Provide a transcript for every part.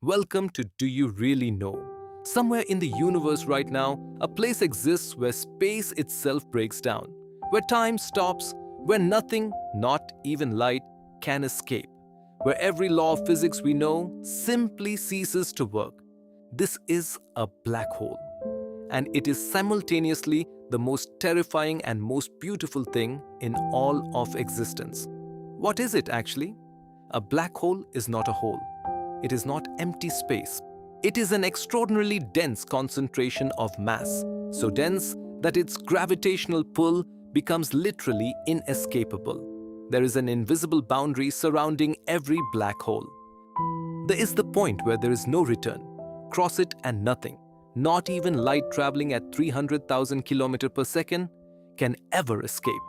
Welcome to Do You Really Know? Somewhere in the universe right now, a place exists where space itself breaks down, where time stops, where nothing, not even light, can escape, where every law of physics we know simply ceases to work. This is a black hole, and it is simultaneously the most terrifying and most beautiful thing in all of existence. What is it actually? A black hole is not a hole. It is not empty space. It is an extraordinarily dense concentration of mass, so dense that its gravitational pull becomes literally inescapable. There is an invisible boundary surrounding every black hole. There is the point where there is no return. Cross it and nothing, not even light traveling at 300,000 km per second, can ever escape.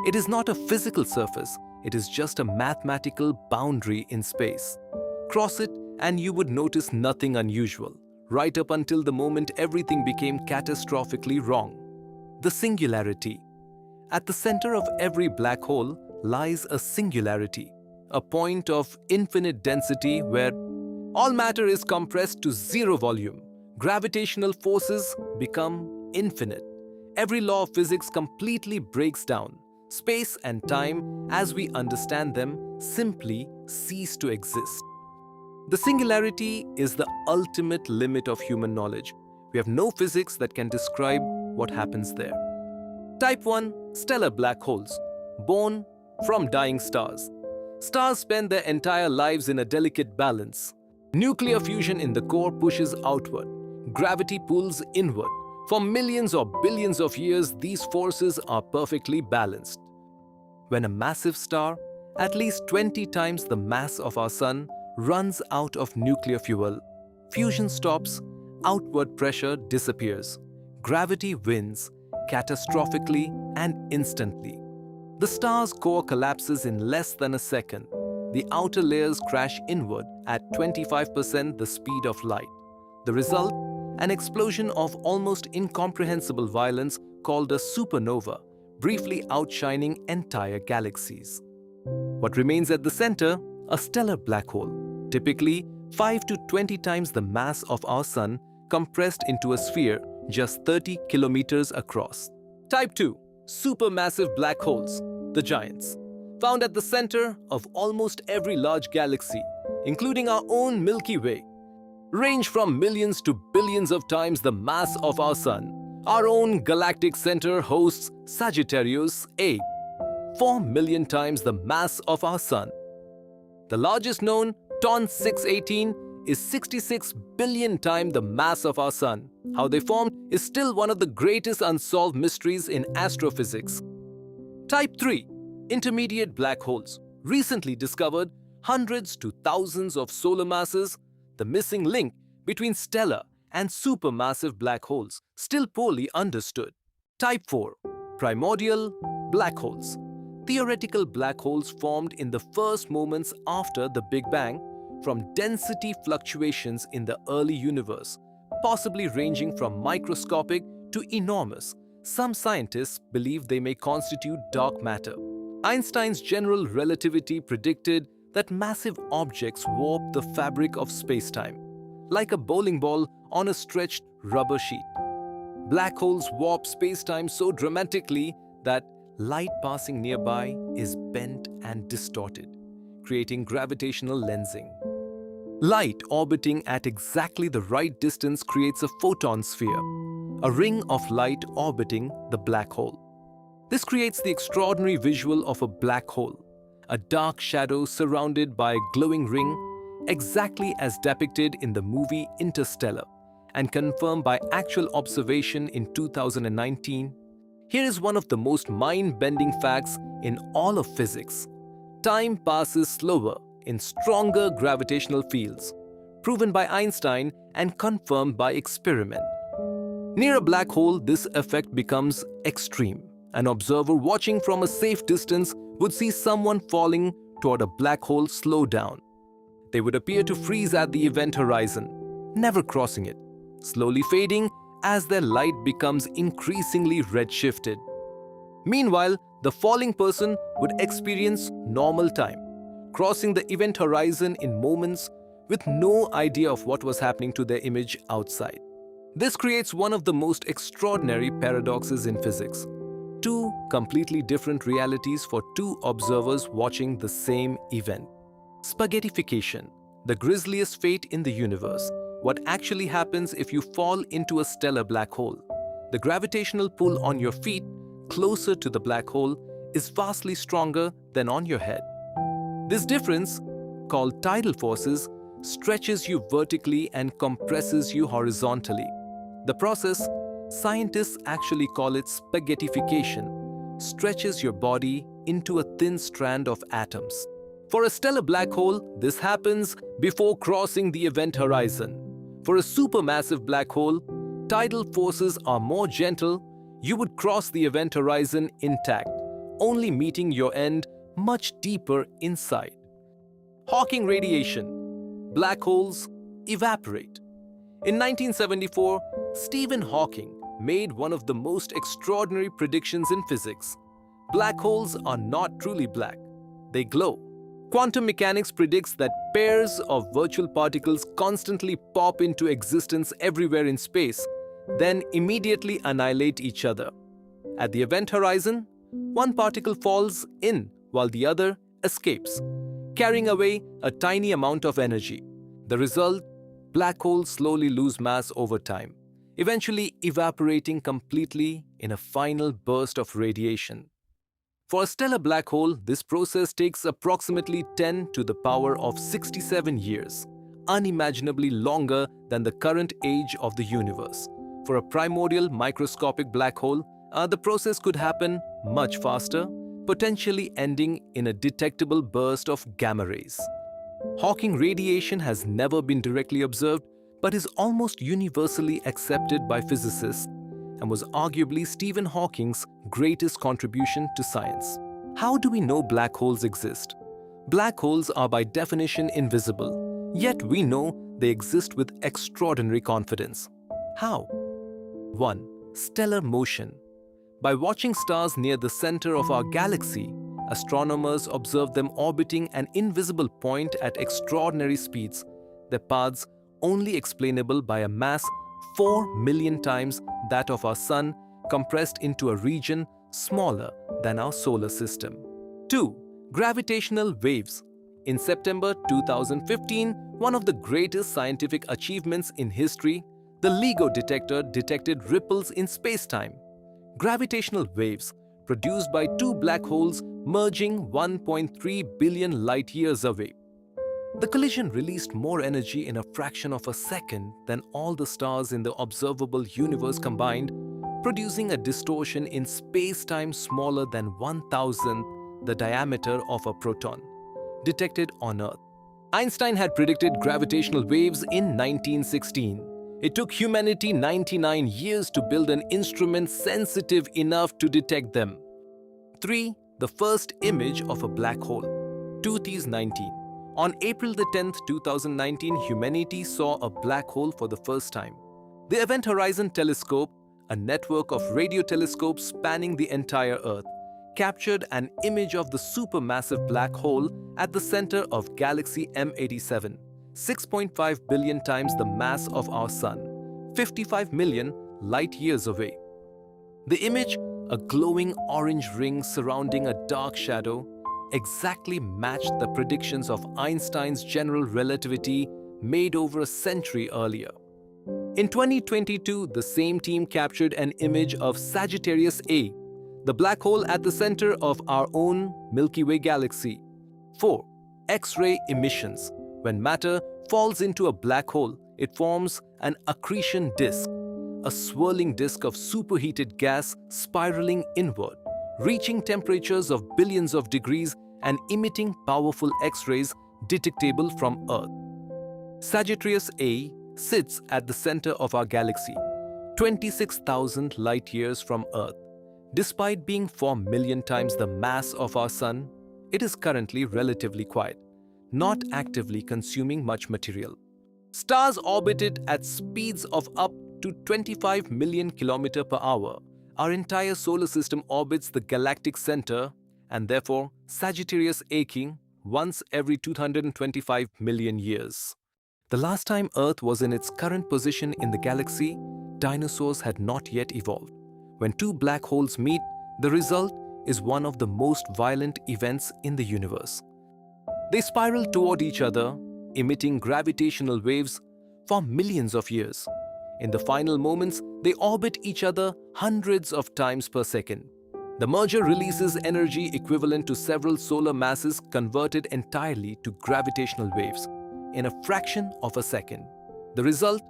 It is not a physical surface, it is just a mathematical boundary in space. Cross it and you would notice nothing unusual, right up until the moment everything became catastrophically wrong. The singularity. At the center of every black hole lies a singularity, a point of infinite density where all matter is compressed to zero volume. Gravitational forces become infinite. Every law of physics completely breaks down. Space and time, as we understand them, simply cease to exist. The singularity is the ultimate limit of human knowledge. We have no physics that can describe what happens there. Type 1 stellar black holes, born from dying stars. Stars spend their entire lives in a delicate balance. Nuclear fusion in the core pushes outward. Gravity pulls inward. For millions or billions of years, these forces are perfectly balanced. When a massive star, at least 20 times the mass of our Sun, runs out of nuclear fuel, fusion stops, outward pressure disappears. Gravity wins, catastrophically and instantly. The star's core collapses in less than a second. The outer layers crash inward at 25% the speed of light. The result? An explosion of almost incomprehensible violence called a supernova, briefly outshining entire galaxies. What remains at the center? A stellar black hole, typically 5 to 20 times the mass of our Sun, compressed into a sphere just 30 kilometers across. Type 2 supermassive black holes, the giants, found at the center of almost every large galaxy, including our own Milky Way, range from millions to billions of times the mass of our Sun. Our own galactic center hosts Sagittarius A, 4 million times the mass of our Sun. The largest known, TON 618, is 66 billion times the mass of our Sun. How they formed is still one of the greatest unsolved mysteries in astrophysics. Type 3 intermediate black holes, recently discovered hundreds to thousands of solar masses. The missing link between stellar and supermassive black holes, still poorly understood. Type 4 primordial black holes, theoretical black holes formed in the first moments after the Big Bang from density fluctuations in the early universe, possibly ranging from microscopic to enormous. Some scientists believe they may constitute dark matter. Einstein's general relativity predicted that massive objects warp the fabric of space-time, like a bowling ball on a stretched rubber sheet. Black holes warp space-time so dramatically that light passing nearby is bent and distorted, creating gravitational lensing. Light orbiting at exactly the right distance creates a photon sphere, a ring of light orbiting the black hole. This creates the extraordinary visual of a black hole, a dark shadow surrounded by a glowing ring, exactly as depicted in the movie Interstellar and confirmed by actual observation in 2019. Here is one of the most mind-bending facts in all of physics. Time passes slower in stronger gravitational fields, proven by Einstein and confirmed by experiment. Near a black hole, this effect becomes extreme. An observer watching from a safe distance would see someone falling toward a black hole slow down. They would appear to freeze at the event horizon, never crossing it, slowly fading as their light becomes increasingly redshifted. Meanwhile, the falling person would experience normal time, crossing the event horizon in moments with no idea of what was happening to their image outside. This creates one of the most extraordinary paradoxes in physics. Two completely different realities for two observers watching the same event. Spaghettification, the grisliest fate in the universe. What actually happens if you fall into a stellar black hole? The gravitational pull on your feet, closer to the black hole, is vastly stronger than on your head. This difference, called tidal forces, stretches you vertically and compresses you horizontally. The process, scientists actually call it spaghettification, stretches your body into a thin strand of atoms. For a stellar black hole, this happens before crossing the event horizon. For a supermassive black hole, tidal forces are more gentle. You would cross the event horizon intact, only meeting your end much deeper inside. Hawking radiation. Black holes evaporate. In 1974, Stephen Hawking made one of the most extraordinary predictions in physics. Black holes are not truly black. They glow. Quantum mechanics predicts that pairs of virtual particles constantly pop into existence everywhere in space, then immediately annihilate each other. At the event horizon, one particle falls in while the other escapes, carrying away a tiny amount of energy. The result? Black holes slowly lose mass over time, eventually evaporating completely in a final burst of radiation. For a stellar black hole, this process takes approximately 10 to the power of 67 years, unimaginably longer than the current age of the universe. For a primordial microscopic black hole, the process could happen much faster, potentially ending in a detectable burst of gamma rays. Hawking radiation has never been directly observed, but is almost universally accepted by physicists and was arguably Stephen Hawking's greatest contribution to science. How do we know black holes exist? Black holes are by definition invisible, yet we know they exist with extraordinary confidence. How? 1. Stellar motion. By watching stars near the center of our galaxy, astronomers observe them orbiting an invisible point at extraordinary speeds, their paths only explainable by a mass 4 million times that of our Sun, compressed into a region smaller than our solar system. 2. Gravitational waves. In September 2015, one of the greatest scientific achievements in history, the LIGO detector detected ripples in space-time. Gravitational waves produced by two black holes merging 1.3 billion light-years away. The collision released more energy in a fraction of a second than all the stars in the observable universe combined, producing a distortion in space-time smaller than 1,000th the diameter of a proton, detected on Earth. Einstein had predicted gravitational waves in 1916. It took humanity 99 years to build an instrument sensitive enough to detect them. 3. The first image of a black hole. 2019. On April 10, 2019, humanity saw a black hole for the first time. The Event Horizon Telescope, a network of radio telescopes spanning the entire Earth, captured an image of the supermassive black hole at the center of galaxy M87, 6.5 billion times the mass of our Sun, 55 million light-years away. The image, a glowing orange ring surrounding a dark shadow, exactly matched the predictions of Einstein's general relativity made over a century earlier. In 2022, the same team captured an image of Sagittarius A, the black hole at the center of our own Milky Way galaxy. 4. X-ray emissions. When matter falls into a black hole, it forms an accretion disk, a swirling disk of superheated gas spiraling inward, reaching temperatures of billions of degrees and emitting powerful X-rays detectable from Earth. Sagittarius A sits at the center of our galaxy, 26,000 light-years from Earth. Despite being 4 million times the mass of our Sun, it is currently relatively quiet, not actively consuming much material. Stars orbited at speeds of up to 25 million km per hour. Our entire solar system orbits the galactic center, and therefore Sagittarius A once every 225 million years. The last time Earth was in its current position in the galaxy, dinosaurs had not yet evolved. When two black holes meet, the result is one of the most violent events in the universe. They spiral toward each other, emitting gravitational waves for millions of years. In the final moments, they orbit each other hundreds of times per second. The merger releases energy equivalent to several solar masses converted entirely to gravitational waves in a fraction of a second. The result?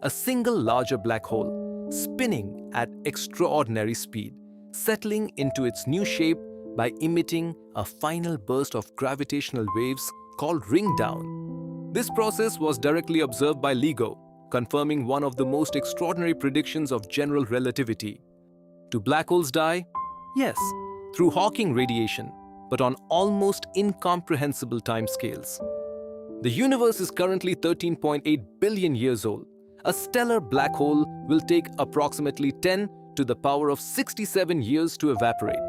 A single larger black hole, spinning at extraordinary speed, settling into its new shape by emitting a final burst of gravitational waves called ring down. This process was directly observed by LIGO, confirming one of the most extraordinary predictions of general relativity. Do black holes die? Yes, through Hawking radiation, but on almost incomprehensible timescales. The universe is currently 13.8 billion years old. A stellar black hole will take approximately 10 to the power of 67 years to evaporate.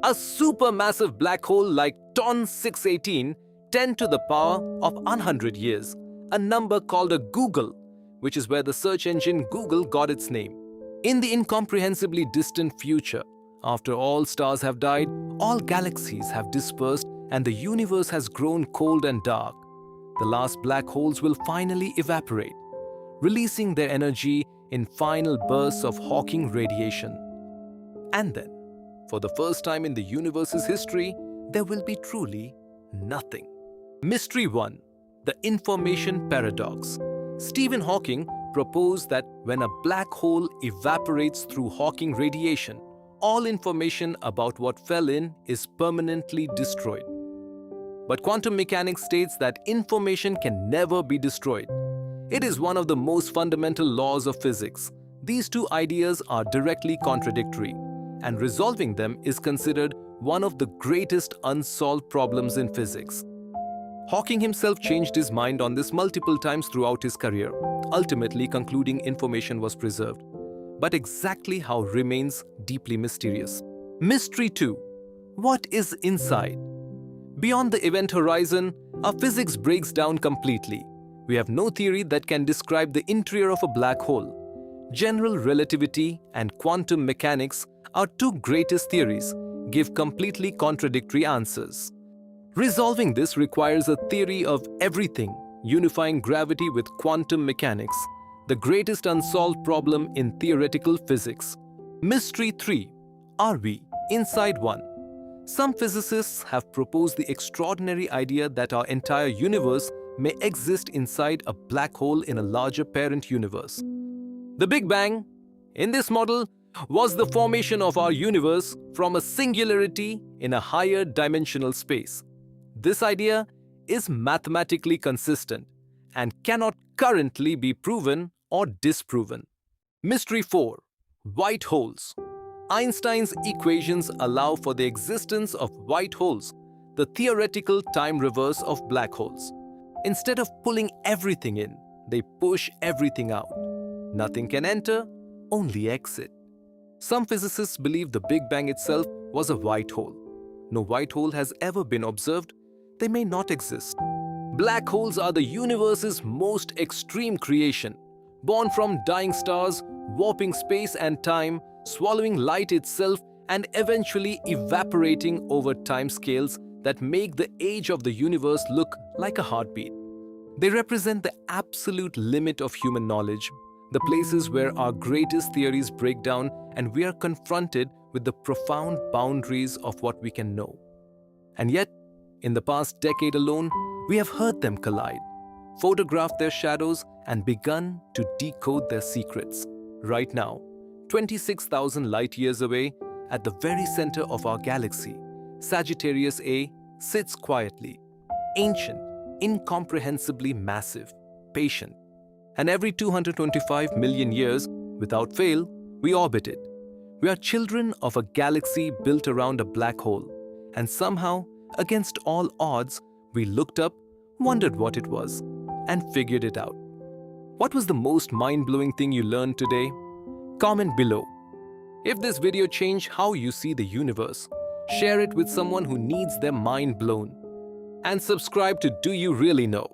A supermassive black hole like TON 618, 10 to the power of 100 years, a number called a googol, which is where the search engine Google got its name. In the incomprehensibly distant future, after all stars have died, all galaxies have dispersed, and the universe has grown cold and dark, the last black holes will finally evaporate, releasing their energy in final bursts of Hawking radiation. And then, for the first time in the universe's history, there will be truly nothing. Mystery 1. The Information Paradox. Stephen Hawking proposed that when a black hole evaporates through Hawking radiation, all information about what fell in is permanently destroyed. But quantum mechanics states that information can never be destroyed. It is one of the most fundamental laws of physics. These two ideas are directly contradictory, and resolving them is considered one of the greatest unsolved problems in physics. Hawking himself changed his mind on this multiple times throughout his career, ultimately concluding information was preserved. But exactly how remains deeply mysterious. Mystery 2. What is inside? Beyond the event horizon, our physics breaks down completely. We have no theory that can describe the interior of a black hole. General relativity and quantum mechanics, our two greatest theories, give completely contradictory answers. Resolving this requires a theory of everything, unifying gravity with quantum mechanics, the greatest unsolved problem in theoretical physics. Mystery 3. Are we inside one? Some physicists have proposed the extraordinary idea that our entire universe may exist inside a black hole in a larger parent universe. The Big Bang, in this model, was the formation of our universe from a singularity in a higher dimensional space. This idea is mathematically consistent and cannot currently be proven or disproven. Mystery 4. White holes. Einstein's equations allow for the existence of white holes, the theoretical time reverse of black holes. Instead of pulling everything in, they push everything out. Nothing can enter, only exit. Some physicists believe the Big Bang itself was a white hole. No white hole has ever been observed. They may not exist. Black holes are the universe's most extreme creation, born from dying stars, warping space and time, swallowing light itself, and eventually evaporating over timescales that make the age of the universe look like a heartbeat. They represent the absolute limit of human knowledge, the places where our greatest theories break down and we are confronted with the profound boundaries of what we can know. And yet, in the past decade alone, we have heard them collide, photographed their shadows, and begun to decode their secrets. Right now, 26,000 light-years away, at the very center of our galaxy, Sagittarius A sits quietly, ancient, incomprehensibly massive, patient. And every 225 million years, without fail, we orbit it. We are children of a galaxy built around a black hole. And somehow, against all odds, we looked up, wondered what it was, and figured it out. What was the most mind-blowing thing you learned today? Comment below. If this video changed how you see the universe, share it with someone who needs their mind blown. And subscribe to Do You Really Know?